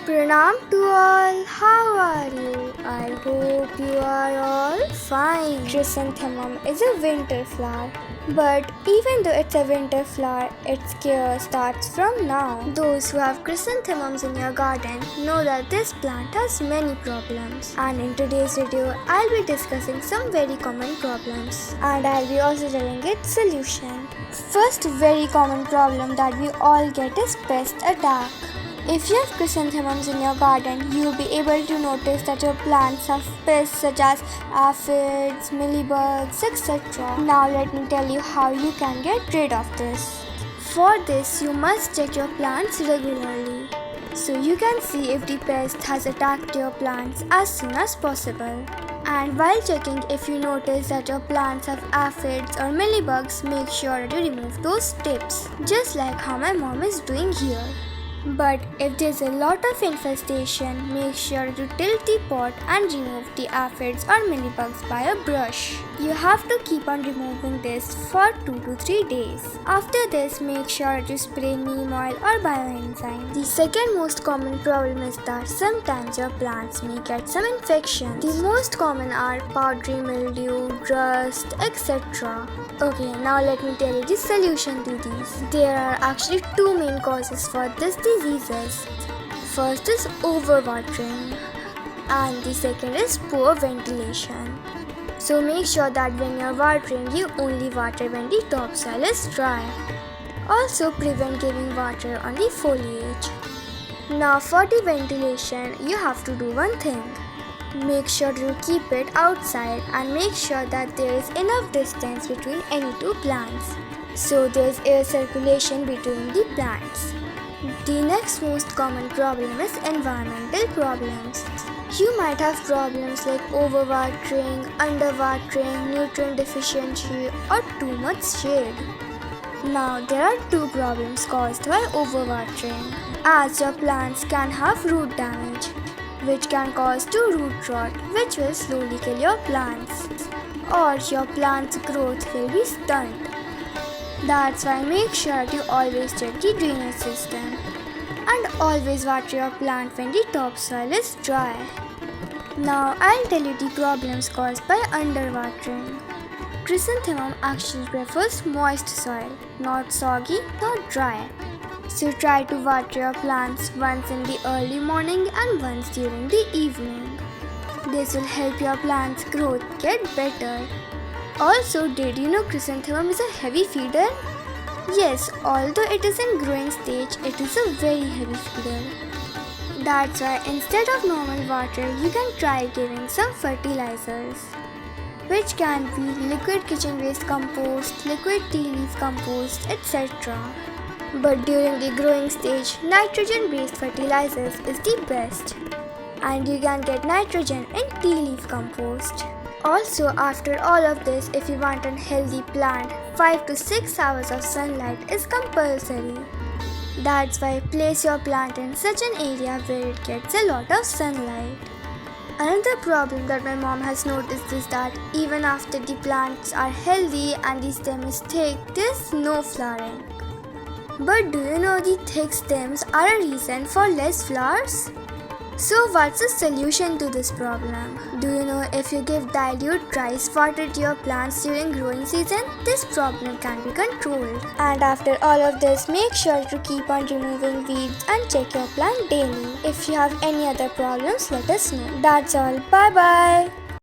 Pranam to all, how are you? I hope you are all fine. Chrysanthemum is a winter flower. But even though it's a winter flower, its care starts from now. Those who have chrysanthemums in your garden know that this plant has many problems. And in today's video, I'll be discussing some very common problems. And I'll be also telling its solution. First very common problem that we all get is pest attack. If you have chrysanthemums in your garden, you will be able to notice that your plants have pests such as aphids, mealybugs, etc. Now let me tell you how you can get rid of this. For this, you must check your plants regularly, so you can see if the pest has attacked your plants as soon as possible. And while checking, if you notice that your plants have aphids or mealybugs, make sure to remove those tips, just like how my mom is doing here. But if there's a lot of infestation, make sure to tilt the pot and remove the aphids or mealybugs by a brush. You have to keep on removing this for 2 to 3 days. After this, make sure to spray neem oil or bioenzymes. The second most common problem is that sometimes your plants may get some infections. The most common are powdery mildew, rust, etc. Okay, now let me tell you the solution to these. There are actually two main causes for this diseases. First is overwatering and the second is poor ventilation. So make sure that when you're watering, you only water when the topsoil is dry. Also prevent giving water on the foliage. Now for the ventilation, you have to do one thing. Make sure to keep it outside and make sure that there is enough distance between any two plants, so there is air circulation between the plants. The next most common problem is environmental problems. You might have problems like overwatering, underwatering, nutrient deficiency or too much shade. Now there are two problems caused by overwatering, as your plants can have root damage, which can cause to root rot, which will slowly kill your plants, or your plant's growth will be stunted. That's why make sure to always check the drainage system and always water your plant when the topsoil is dry. Now I'll tell you the problems caused by underwatering. Chrysanthemum actually prefers moist soil, not soggy nor dry. So try to water your plants once in the early morning and once during the evening. This will help your plants' growth get better. Also, did you know chrysanthemum is a heavy feeder? Yes, although it is in growing stage, it is a very heavy feeder. That's why instead of normal water, you can try giving some fertilizers, which can be liquid kitchen waste compost, liquid tea leaf compost, etc. But during the growing stage, nitrogen-based fertilizers is the best, and you can get nitrogen in tea leaf compost. Also, after all of this, if you want a healthy plant, 5 to 6 hours of sunlight is compulsory. That's why place your plant in such an area where it gets a lot of sunlight. Another problem that my mom has noticed is that even after the plants are healthy and the stem is thick, there's no flowering. But do you know the thick stems are a reason for less flowers? So what's the solution to this problem? Do you know if you give dilute rice water to your plants during growing season, this problem can be controlled. And after all of this, make sure to keep on removing weeds and check your plant daily. If you have any other problems, let us know. That's all. Bye bye.